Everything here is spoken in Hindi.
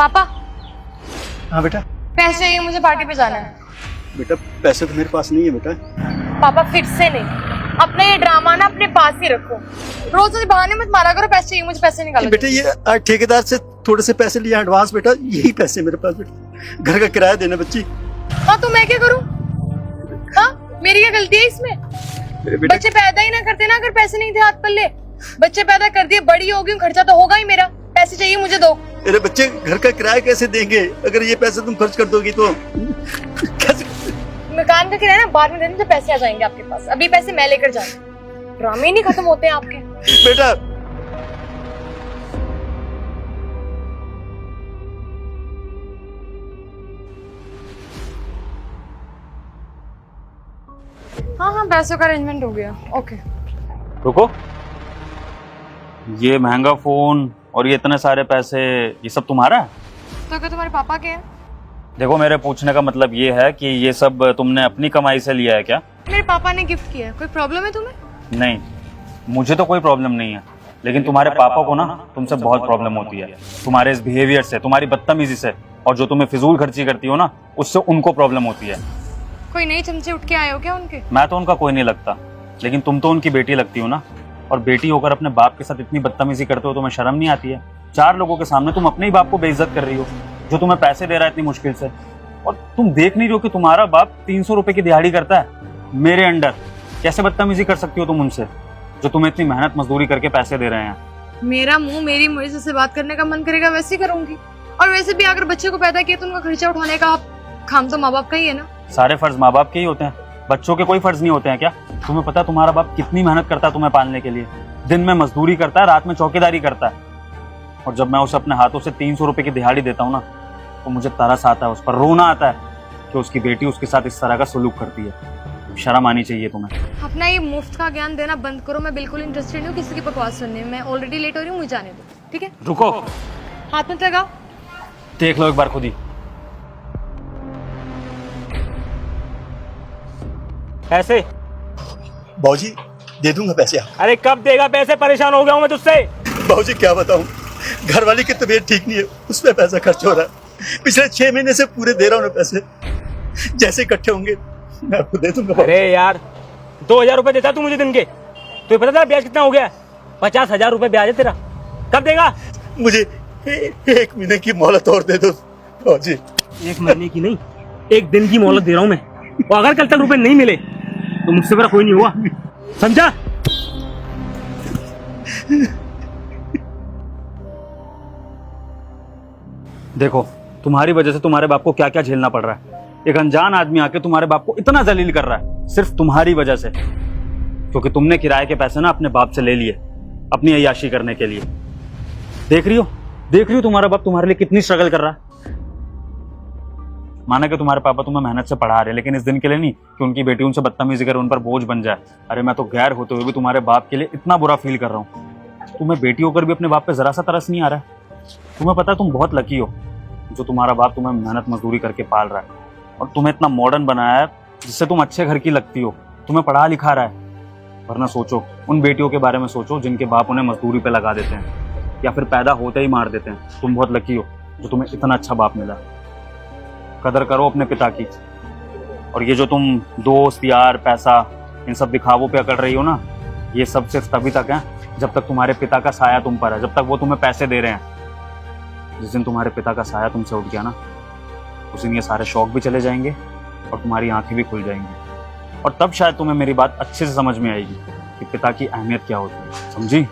पापा। हाँ बेटा। पैसे चाहिए मुझे, पार्टी पे जाना है। बेटा पैसे तो मेरे पास नहीं है बेटा। पापा फिर से नहीं, अपना ये ड्रामा ना अपने पास ही रखो। रोज मुझे बहाने मत मारा करो, पैसे चाहिए मुझे, पैसे निकालो। बेटा ये ठेकेदार से थोड़े से पैसे लिए एडवांस बेटा, यही पैसे मेरे पास बेटा, घर का किराया देना बच्ची। हाँ तो मैं क्या करूँ? हाँ मेरी क्या गलती है इसमें? बच्चे पैदा ही ना करते ना अगर पैसे नहीं थे हाथ पल्ले। बच्चे पैदा कर दिए, बड़ी हो गई, खर्चा तो होगा ही मेरा। पैसे चाहिए मुझे, दो। मेरे बच्चे घर का किराया कैसे देंगे अगर ये पैसे तुम खर्च कर दोगी तो? कैसे? मकान का किराया ना बाद में देने से पैसे आ जाएंगे आपके पास, अभी पैसे मैं लेकर जाऊंगी। ड्रामे नहीं खत्म होते हैं आपके। बेटा हाँ हाँ पैसों का अरेंजमेंट हो गया। ओके रुको, ये महंगा फोन और ये इतने सारे पैसे, ये सब तुम्हारा है? तो क्या तुम्हारे पापा के हैं? देखो मेरे पूछने का मतलब ये है कि ये सब तुमने अपनी कमाई से लिया है क्या? मेरे पापा ने गिफ्ट किया है। कोई प्रॉब्लम है तुम्हें? नहीं, मुझे तो कोई प्रॉब्लम नहीं है, लेकिन तुम्हारे पापा को ना तुमसे बहुत प्रॉब्लम होती है, तुम्हारे इस बिहेवियर से, तुम्हारी बदतमीजी से, और जो तुम्हें फिजूल खर्ची करती हो ना उससे उनको प्रॉब्लम होती है। कोई नई चमचे उठ के आए हो क्या उनके? मैं तो उनका कोई नहीं लगता, लेकिन तुम तो उनकी बेटी लगती हो ना, और बेटी होकर अपने बाप के साथ इतनी बदतमीजी करते हो, तुम्हें शर्म नहीं आती है? 4 लोगों के सामने तुम अपने ही बाप को बेइज्जत कर रही हो जो तुम्हें पैसे दे रहा है इतनी मुश्किल से, और तुम देख नहीं रही हो कि तुम्हारा बाप 300 रुपए की दिहाड़ी करता है मेरे अंडर। कैसे बदतमीजी कर सकती हो तुम उनसे जो तुम्हें इतनी मेहनत मजदूरी करके पैसे दे रहे हैं? मेरा मुंह मेरी मर्जी से बात करने का मन करेगा वैसे ही करूंगी। और वैसे भी अगर बच्चे को पैदा किया तो उनका खर्चा उठाने का काम तो माँ बाप का ही है ना। सारे फर्ज माँ बाप के ही होते हैं, बच्चों के कोई फर्ज नहीं होते हैं क्या? तुम्हें पता है तुम्हारा बाप कितनी मेहनत करता है तुम्हें पालने के लिए? दिन में मजदूरी करता है, रात में चौकीदारी करता है, और जब मैं उसे अपने हाथों से 300 रुपए की दिहाड़ी देता हूँ ना तो मुझे तरस आता है, उस पर रोना आता है कि उसकी बेटी उसके साथ इस तरह का सलूक करती है। शर्म आनी चाहिए तुम्हें। अपना ये मुफ्त का ज्ञान देना बंद करो। मैं बिल्कुल इंटरेस्टेड नहीं हूँ किसी की बकवास सुनने में। मैं ऑलरेडी लेट हो रही हूँ, मुझे जाने दो। ठीक है? रुको, हाथ मत लगाओ। देख लो एक बार खुद ही। पैसे? बाबूजी दे दूंगा पैसे आप। अरे कब देगा पैसे? परेशान हो गया हूँ मैं तुझसे। बाबूजी क्या बताऊं, घर वाली की तबीयत ठीक नहीं है, उसमें पैसा खर्च हो रहा है। पिछले 6 महीने से पूरे दे रहा हूँ ना पैसे, जैसे इकट्ठे होंगे मैं आपको दे दूंगा। अरे यार 2000 रुपए देता तू मुझे दिन के, तुझे पता था ब्याज कितना हो गया? 50,000 रुपए ब्याज है तेरा। कब देगा? मुझे 1 महीने की मोहलत और दे दो बाबूजी। 1 महीने की नहीं, 1 दिन की मोहलत दे रहा हूँ मैं, और अगर कल तक रुपए नहीं मिले तो मुझसे बड़ा कोई नहीं हुआ, समझा? देखो तुम्हारी वजह से तुम्हारे बाप को क्या क्या झेलना पड़ रहा है। एक अनजान आदमी आके तुम्हारे बाप को इतना जलील कर रहा है सिर्फ तुम्हारी वजह से, क्योंकि तुमने किराए के पैसे ना अपने बाप से ले लिए अपनी अय्याशी करने के लिए। देख रही हो तुम्हारा बाप तुम्हारे लिए कितनी स्ट्रगल कर रहा है। माना कि तुम्हारे पापा तुम्हें मेहनत से पढ़ा रहे, लेकिन इस दिन के लिए नहीं कि उनकी बेटी उनसे बदतमीजी करे, उन पर बोझ बन जाए। अरे मैं तो गैर होते हुए भी तुम्हारे बाप के लिए इतना बुरा फील कर रहा हूँ। तुम्हें बेटी होकर भी अपने बाप पे जरा सा तरस नहीं आ रहा है? तुम्हें पता है तुम बहुत लकी हो जो तुम्हारा बाप तुम्हें मेहनत मजदूरी करके पाल रहा है, और तुम्हें इतना मॉडर्न बनाया है जिससे तुम अच्छे घर की लगती हो, तुम्हें पढ़ा लिखा रहा है। वरना सोचो, उन बेटियों के बारे में सोचो जिनके बाप उन्हें मजदूरी पे लगा देते हैं या फिर पैदा होते ही मार देते हैं। तुम बहुत लकी हो जो तुम्हें इतना अच्छा बाप मिला। कदर करो अपने पिता की। और ये जो तुम दोस्त यार पैसा इन सब दिखावों पे अकड़ रही हो ना, ये सब सिर्फ तभी तक है जब तक तुम्हारे पिता का साया तुम पर है, जब तक वो तुम्हें पैसे दे रहे हैं। जिस दिन तुम्हारे पिता का साया तुमसे उठ गया ना, उस दिन ये सारे शौक भी चले जाएंगे और तुम्हारी आंखें भी खुल जाएंगी, और तब शायद तुम्हें मेरी बात अच्छे से समझ में आएगी कि पिता की अहमियत क्या होती है। समझी?